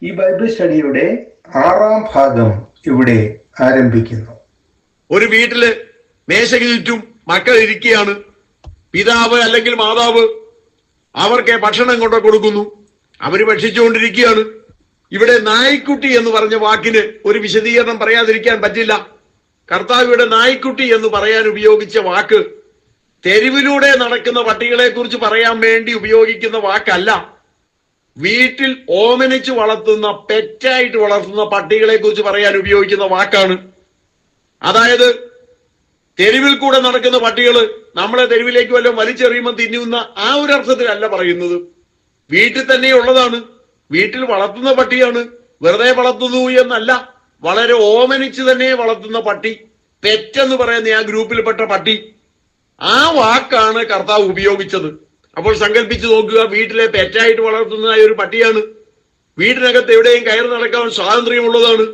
ഈ ബൈബിൾ സ്റ്റഡിയുടെ 6-ാം ഭാഗം ഇവിടെ ആരംഭിക്കുന്നു. ഒരു വീട്ടില് മേശയ്ക്ക് ചുറ്റും മക്കൾ ഇരിക്കുകയാണ്. പിതാവ് അല്ലെങ്കിൽ മാതാവ് അവർക്ക് ഭക്ഷണം കൊണ്ടു കൊടുക്കുന്നു. അവര് ഭക്ഷിച്ചുകൊണ്ടിരിക്കുകയാണ്. ഇവിടെ നായ്ക്കുട്ടി എന്ന് പറഞ്ഞ വാക്കിന് ഒരു വിശദീകരണം പറയാതിരിക്കാൻ പറ്റില്ല. കർത്താവ് ഇവിടെ നായ്ക്കുട്ടി എന്ന് പറയാൻ ഉപയോഗിച്ച വാക്ക് തെരുവിലൂടെ നടക്കുന്ന പട്ടികളെ കുറിച്ച് പറയാൻ വേണ്ടി ഉപയോഗിക്കുന്ന വാക്കല്ല. വീട്ടിൽ ഓമനിച്ച് വളർത്തുന്ന, പെറ്റായിട്ട് വളർത്തുന്ന പട്ടികളെ കുറിച്ച് പറയാൻ ഉപയോഗിക്കുന്ന വാക്കാണ്. അതായത് തെരുവിൽ കൂടെ നടക്കുന്ന പട്ടികള് നമ്മളെ തെരുവിലേക്ക് വല്ലതും വലിച്ചെറിയുമ്പോൾ തിന്നുന്ന ആ ഒരു അർത്ഥത്തിലല്ല പറയുന്നത്. വീട്ടിൽ തന്നെ ഉള്ളതാണ്, വീട്ടിൽ വളർത്തുന്ന പട്ടിയാണ്. വെറുതെ വളർത്തുന്നു എന്നല്ല, വളരെ ഓമനിച്ച് തന്നെ വളർത്തുന്ന പട്ടി, പെറ്റെന്ന് പറയുന്ന ആ ഗ്രൂപ്പിൽപ്പെട്ട പട്ടി. ആ വാക്കാണ് കർത്താവ് ഉപയോഗിച്ചത്. അപ്പോൾ സങ്കല്പിച്ച് നോക്കുക, വീട്ടിലെ പെറ്റായിട്ട് വളർത്തുന്ന ഒരു പട്ടിയാണ്. വീടിനകത്ത് എവിടെയും കയറി നടക്കാൻ സ്വാതന്ത്ര്യമുള്ളതാണ്.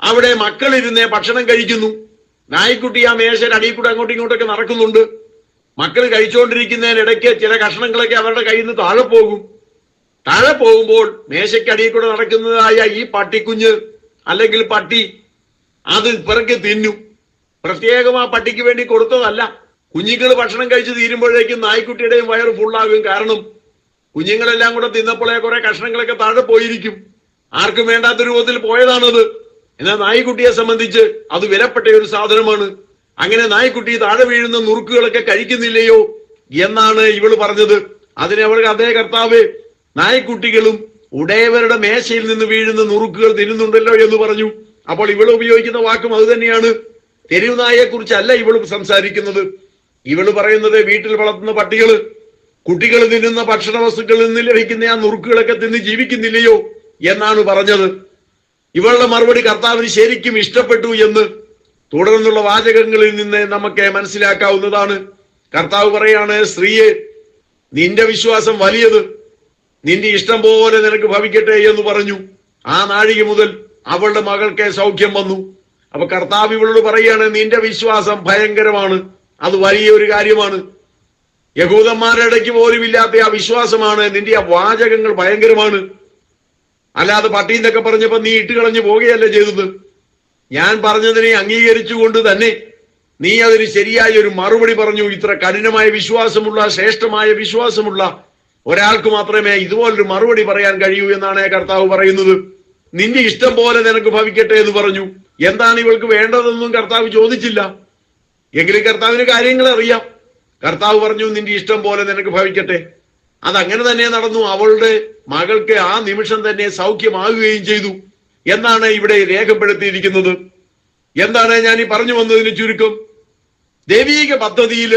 അവിടെ മക്കളിരുന്നേ ഭക്ഷണം കഴിക്കുന്നു. നായ്ക്കുട്ടി ആ മേശയുടെ അടിയിൽ കൂടെ അങ്ങോട്ടും ഇങ്ങോട്ടൊക്കെ നടക്കുന്നുണ്ട്. മക്കൾ കഴിച്ചുകൊണ്ടിരിക്കുന്നതിനിടയ്ക്ക് ചില കഷ്ണങ്ങളൊക്കെ അവരുടെ കയ്യിൽ നിന്ന് താഴെ പോകും. താഴെ പോകുമ്പോൾ മേശയ്ക്ക് അടിയിൽ കൂടെ നടക്കുന്നതായ ഈ പട്ടിക്കുഞ്ഞ് അല്ലെങ്കിൽ പട്ടി അത് പിറകെ തിന്നും. പ്രത്യേകം ആ പട്ടിക്ക് വേണ്ടി കൊടുത്തതല്ല. കുഞ്ഞുങ്ങൾ ഭക്ഷണം കഴിച്ച് തീരുമ്പോഴേക്കും നായ്ക്കുട്ടിയുടെയും വയറ് ഫുള്ളാകും. കാരണം കുഞ്ഞുങ്ങളെല്ലാം കൂടെ തിന്നപ്പോഴേ കുറെ കഷ്ണങ്ങളൊക്കെ താഴെ പോയിരിക്കും. ആർക്കും വേണ്ടാത്ത രൂപത്തിൽ പോയതാണത്. എന്നാൽ നായ്ക്കുട്ടിയെ സംബന്ധിച്ച് അത് വിലപ്പെട്ട ഒരു സാധനമാണ്. അങ്ങനെ നായ്ക്കുട്ടി താഴെ വീഴുന്ന നുറുക്കുകളൊക്കെ കഴിക്കുന്നില്ലയോ എന്നാണ് ഇവള് പറഞ്ഞത്. അതിനെ അവൾക്ക് അതേ കർത്താവ് നായ്ക്കുട്ടികളും ഉടയവരുടെ മേശയിൽ നിന്ന് വീഴുന്ന നുറുക്കുകൾ തിന്നുന്നുണ്ടല്ലോ എന്ന് പറഞ്ഞു. അപ്പോൾ ഇവള് ഉപയോഗിക്കുന്ന വാക്കും അത് തന്നെയാണ്. തെരുവ് നായയെ കുറിച്ചല്ല ഇവള് സംസാരിക്കുന്നത്. ഇവള് പറയുന്നത് വീട്ടിൽ വളർത്തുന്ന പട്ടികള് കുട്ടികൾ തിന്നുന്ന ഭക്ഷണ വസ്തുക്കളിൽ നിന്ന് ലഭിക്കുന്ന ആ നുറുക്കുകളൊക്കെ തിന്ന് ജീവിക്കുന്നില്ലയോ എന്നാണ് പറഞ്ഞത്. ഇവളുടെ മറുപടി കർത്താവിന് ശരിക്കും ഇഷ്ടപ്പെട്ടു എന്ന് തുടർന്നുള്ള വാചകങ്ങളിൽ നിന്ന് നമുക്ക് മനസ്സിലാക്കാവുന്നതാണ്. കർത്താവ് പറയാണ്, സ്ത്രീയെ, നിന്റെ വിശ്വാസം വലിയത്, നിന്റെ ഇഷ്ടം പോലെ നിനക്ക് ഭവിക്കട്ടെ എന്ന് പറഞ്ഞു. ആ നാഴിക മുതൽ അവളുടെ മകൾക്ക് സൗഖ്യം വന്നു. അപ്പൊ കർത്താവ് ഇവളോട് പറയാണ്, നിന്റെ വിശ്വാസം ഭയങ്കരമാണ്, അത് വലിയൊരു കാര്യമാണ്. യഹൂദന്മാരുടെ ഇടയ്ക്ക് പോലും ഇല്ലാത്ത ആ വിശ്വാസമാണ്. നിന്റെ ആ വാചകങ്ങൾ ഭയങ്കരമാണ്. അല്ലാതെ പട്ടീന്നൊക്കെ പറഞ്ഞപ്പോ നീ ഇട്ടുകളഞ്ഞു പോകുകയല്ല ചെയ്തത്. ഞാൻ പറഞ്ഞതിനെ അംഗീകരിച്ചുകൊണ്ട് തന്നെ നീ അതിന് ശരിയായ ഒരു മറുപടി പറഞ്ഞു. ഇത്ര കഠിനമായ വിശ്വാസമുള്ള, ശ്രേഷ്ഠമായ വിശ്വാസമുള്ള ഒരാൾക്ക് മാത്രമേ ഇതുപോലൊരു മറുപടി പറയാൻ കഴിയൂ എന്നാണ് കർത്താവ് പറയുന്നത്. നിന്റെ ഇഷ്ടം പോലെ നിനക്ക് ഭവിക്കട്ടെ എന്ന് പറഞ്ഞു. എന്താണ് ഇവൾക്ക് വേണ്ടതെന്നും കർത്താവ് ചോദിച്ചില്ല. എങ്കിലും കർത്താവിന് കാര്യങ്ങൾ അറിയാം. കർത്താവ് പറഞ്ഞു, നിന്റെ ഇഷ്ടം പോലെ നിനക്ക് ഭവിക്കട്ടെ. അതങ്ങനെ തന്നെ നടന്നു. അവളുടെ മകൾക്ക് ആ നിമിഷം തന്നെ സൗഖ്യമാകുകയും ചെയ്തു എന്നാണ് ഇവിടെ രേഖപ്പെടുത്തിയിരിക്കുന്നത്. എന്താണ് ഞാൻ ഈ പറഞ്ഞു വന്നതിന് ചുരുക്കം? ദൈവീക പദ്ധതിയിൽ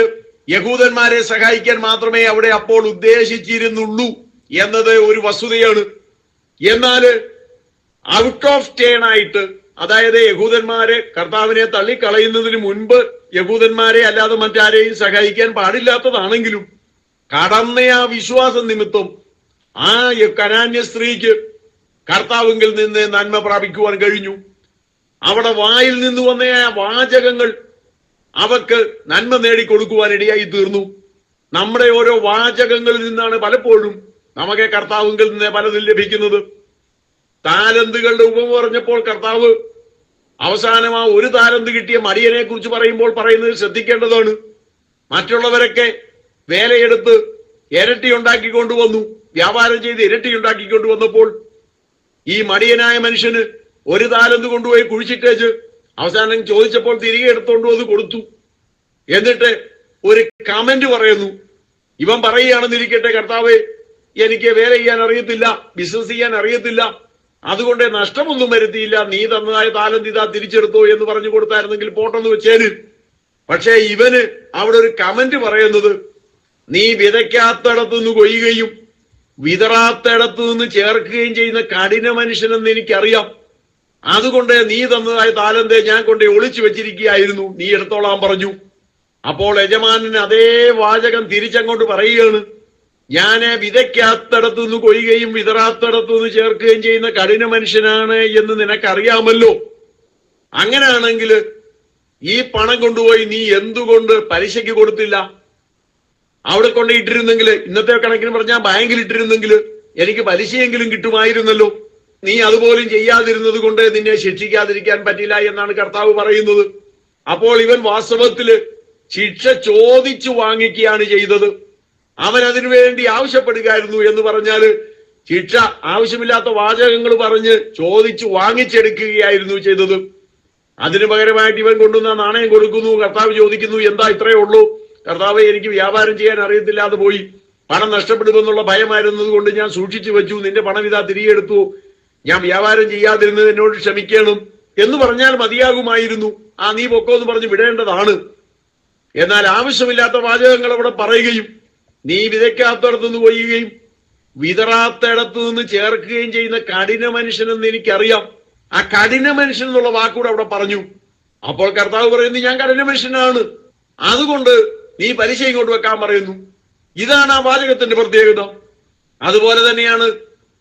യഹൂദന്മാരെ സഹായിക്കാൻ മാത്രമേ അവിടെ അപ്പോൾ ഉദ്ദേശിച്ചിരുന്നുള്ളൂ എന്നത് ഒരു വസ്തുതയാണ്. എന്നാൽ ഔട്ട് ഓഫ് ടേൺ ആയിട്ട്, അതായത് യഹൂദന്മാരെ കർത്താവിനെ തള്ളിക്കളയുന്നതിന് മുൻപ് യഹൂദന്മാരെ അല്ലാതെ മറ്റാരെയും സഹായിക്കാൻ പാടില്ലാത്തതാണെങ്കിലും കടന്ന ആ വിശ്വാസം നിമിത്തം ആ കനാന്യ സ്ത്രീക്ക് കർത്താവിങ്കിൽ നിന്ന് നന്മ പ്രാപിക്കുവാൻ കഴിഞ്ഞു. അവിടെ വായിൽ നിന്ന് വന്ന ആ വാചകങ്ങൾ അവർക്ക് നന്മ നേടിക്കൊടുക്കുവാൻ ഇടയായി തീർന്നു. നമ്മുടെ ഓരോ വാചകങ്ങളിൽ നിന്നാണ് പലപ്പോഴും നമുക്ക് കർത്താവിങ്കിൽ നിന്ന് പലതും ലഭിക്കുന്നത്. താലന്തുകളുടെ ഉപമ പറഞ്ഞപ്പോൾ കർത്താവ് അവസാനം ആ ഒരു താലന്ത് കിട്ടിയ മടിയനെ കുറിച്ച് പറയുമ്പോൾ പറയുന്നത് ശ്രദ്ധിക്കേണ്ടതാണ്. മറ്റുള്ളവരൊക്കെ വേലയെടുത്ത് ഇരട്ടി ഉണ്ടാക്കിക്കൊണ്ടുവന്നു, വ്യാപാരം ചെയ്ത് ഇരട്ടി ഉണ്ടാക്കിക്കൊണ്ടുവന്നപ്പോൾ ഈ മടിയനായ മനുഷ്യന് ഒരു താലന്ത് കൊണ്ടുപോയി കുഴിച്ചിട്ടേച്ച് അവസാനം ചോദിച്ചപ്പോൾ തിരികെ എടുത്തോണ്ട് വന്ന് കൊടുത്തു. എന്നിട്ട് ഒരു കമന്റ് പറയുന്നു. ഇവൻ പറയുകയാണെന്നിരിക്കട്ടെ, കർത്താവേ, എനിക്ക് വേല ചെയ്യാൻ അറിയത്തില്ല, ബിസിനസ് ചെയ്യാൻ അറിയത്തില്ല, അതുകൊണ്ട് നഷ്ടമൊന്നും വരുത്തിയില്ല, നീ തന്നതായ താലന്ത് ഇതാ തിരിച്ചെടുത്തോ എന്ന് പറഞ്ഞു കൊടുത്തായിരുന്നെങ്കിൽ പോട്ടെന്ന് വെച്ചേന്. പക്ഷേ ഇവന് അവിടെ ഒരു കമന്റ് പറയുന്നത്, നീ വിതയ്ക്കാത്തടത്തു നിന്ന് കൊയ്യുകയും വിതറാത്തടത്തു നിന്ന് ചേർക്കുകയും ചെയ്യുന്ന കഠിന മനുഷ്യനെന്ന് എനിക്കറിയാം. അതുകൊണ്ട് നീ തന്നതായ താലന്ത് ഞാൻ കൊണ്ട് ഒളിച്ചു വെച്ചിരിക്കുകയായിരുന്നു, നീ എടുത്തോളാൻ പറഞ്ഞു. അപ്പോൾ യജമാനന് അതേ വാചകം തിരിച്ചങ്ങോട്ട് പറയുകയാണ്, ഞാന് വിതയ്ക്കാത്തടത്തു നിന്ന് കൊയ്യുകയും വിതറാത്തടത്തു നിന്ന് ചേർക്കുകയും ചെയ്യുന്ന കഠിന മനുഷ്യനാണ് എന്ന് നിനക്കറിയാമല്ലോ. അങ്ങനെയാണെങ്കിൽ ഈ പണം കൊണ്ടുപോയി നീ എന്തുകൊണ്ട് പലിശയ്ക്ക് കൊടുത്തില്ല? അവിടെ കൊണ്ടിട്ടിരുന്നെങ്കിൽ, ഇന്നത്തെ കണക്കിന് പറഞ്ഞാൽ ബാങ്കിൽ ഇട്ടിരുന്നെങ്കിൽ എനിക്ക് പലിശയെങ്കിലും കിട്ടുമായിരുന്നല്ലോ. നീ അതുപോലും ചെയ്യാതിരുന്നത് കൊണ്ട് നിന്നെ ശിക്ഷിക്കാതിരിക്കാൻ പറ്റില്ല എന്നാണ് കർത്താവ് പറയുന്നത്. അപ്പോൾ ഇവൻ വാസ്തവത്തില് ശിക്ഷ ചോദിച്ചു വാങ്ങിക്കുകയാണ് ചെയ്തത്. അവൻ അതിനു വേണ്ടി ആവശ്യപ്പെടുകയായിരുന്നു എന്ന് പറഞ്ഞാല് ശിക്ഷ ആവശ്യമില്ലാത്ത വാചകങ്ങൾ പറഞ്ഞ് ചോദിച്ചു വാങ്ങിച്ചെടുക്കുകയായിരുന്നു ചെയ്തത്. അതിനു പകരമായിട്ട് ഇവൻ കൊണ്ടുവന്ന നാണയം കൊടുക്കുന്നു. കർത്താവ് ചോദിക്കുന്നു, എന്താ ഇത്രയേ ഉള്ളൂ? കർത്താവ്, എനിക്ക് വ്യാപാരം ചെയ്യാൻ അറിയത്തില്ലാതെ പോയി, പണം നഷ്ടപ്പെടുമെന്നുള്ള ഭയമായിരുന്നത് കൊണ്ട് ഞാൻ സൂക്ഷിച്ചു വെച്ചു, നിന്റെ പണം ഇതാ തിരികെ എടുത്തു, ഞാൻ വ്യാപാരം ചെയ്യാതിരുന്നത് എന്നോട് ക്ഷമിക്കണം എന്ന് പറഞ്ഞാൽ മതിയാകുമായിരുന്നു. നീ പൊക്കോ എന്ന് പറഞ്ഞ് വിടേണ്ടതാണ്. എന്നാൽ ആവശ്യമില്ലാത്ത വാചകങ്ങൾ അവിടെ പറയുകയും നീ വിതയ്ക്കാത്തടത്തുനിന്ന് കൊയ്യുകയും വിതറാത്തടത്തു നിന്ന് ചേർക്കുകയും ചെയ്യുന്ന കഠിന മനുഷ്യനെന്ന് എനിക്കറിയാം. ആ കഠിന മനുഷ്യൻ എന്നുള്ള വാക്കൂടെ അവിടെ പറഞ്ഞു. അപ്പോൾ കർത്താവ് പറയുന്നു, ഞാൻ കഠിന മനുഷ്യനാണ്, അതുകൊണ്ട് നീ പലിശ ഇങ്ങോട്ട് വെക്കാൻ പറയുന്നു. ഇതാണ് ആ വാചകത്തിന്റെ പ്രത്യേകത. അതുപോലെ തന്നെയാണ്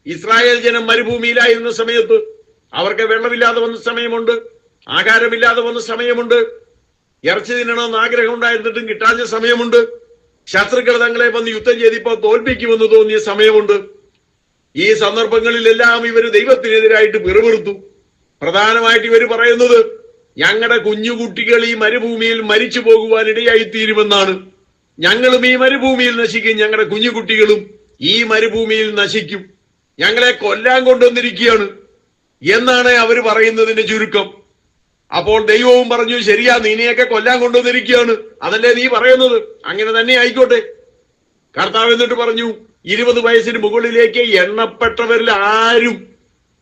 ഇസ്രായേൽ ജനം മരുഭൂമിയിലായിരുന്ന സമയത്ത് അവർക്ക് വെള്ളമില്ലാതെ വന്ന സമയമുണ്ട്, ആഹാരമില്ലാതെ വന്ന സമയമുണ്ട്, ഇറച്ചി തിന്നണമെന്ന് ആഗ്രഹം ഉണ്ടായിരുന്നിട്ടും കിട്ടാഞ്ഞ സമയമുണ്ട്, ശത്രുക്കൾ തങ്ങളെ വന്ന് യുദ്ധം ചെയ്തിപ്പോ തോൽപ്പിക്കുമെന്ന് തോന്നിയ സമയമുണ്ട്. ഈ സന്ദർഭങ്ങളിലെല്ലാം ഇവര് ദൈവത്തിനെതിരായിട്ട് പിറുപിറുത്തു. പ്രധാനമായിട്ട് ഇവര് പറയുന്നത്, ഞങ്ങളുടെ കുഞ്ഞുകുട്ടികൾ ഈ മരുഭൂമിയിൽ മരിച്ചു പോകുവാൻ ഇടയായിത്തീരുമെന്നാണ്. ഞങ്ങളും ഈ മരുഭൂമിയിൽ നശിക്കും, ഞങ്ങളുടെ കുഞ്ഞുകുട്ടികളും ഈ മരുഭൂമിയിൽ നശിക്കും, ഞങ്ങളെ കൊല്ലാൻ കൊണ്ടുവന്നിരിക്കുകയാണ് എന്നാണ് അവർ പറയുന്നതിന്റെ ചുരുക്കം. അപ്പോൾ ദൈവവും പറഞ്ഞു, ശരിയാ, നീനെയൊക്കെ കൊല്ലാൻ കൊണ്ടുവന്നിരിക്കുകയാണ്, അതല്ലേ നീ പറയുന്നത്, അങ്ങനെ തന്നെ ആയിക്കോട്ടെ. കർത്താവ് എന്നിട്ട് പറഞ്ഞു, 20 വയസ്സിന് മുകളിലേക്ക് എണ്ണപ്പെട്ടവരിൽ ആരും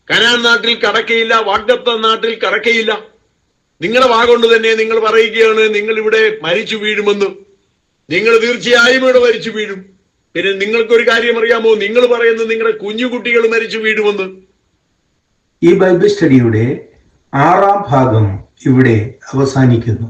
കനാൻ നാട്ടിൽ കടക്കയില്ല, വാഗ്ദത്ത നാട്ടിൽ കടക്കയില്ല. നിങ്ങളുടെ വാഗൊണ്ട് തന്നെ നിങ്ങൾ പറയുകയാണ് നിങ്ങൾ ഇവിടെ മരിച്ചു വീഴുമെന്ന്. നിങ്ങൾ തീർച്ചയായും ഇവിടെ മരിച്ചു വീഴും. പിന്നെ നിങ്ങൾക്കൊരു കാര്യം അറിയാമോ? നിങ്ങൾ പറയുന്നത് നിങ്ങളുടെ കുഞ്ഞുകുട്ടികൾ മരിച്ചു വീഴുമെന്ന്. ഈ ബൈബിൾ സ്റ്റഡിയുടെ 6ാം ഭാഗം ഇവിടെ അവസാനിക്കുന്നു.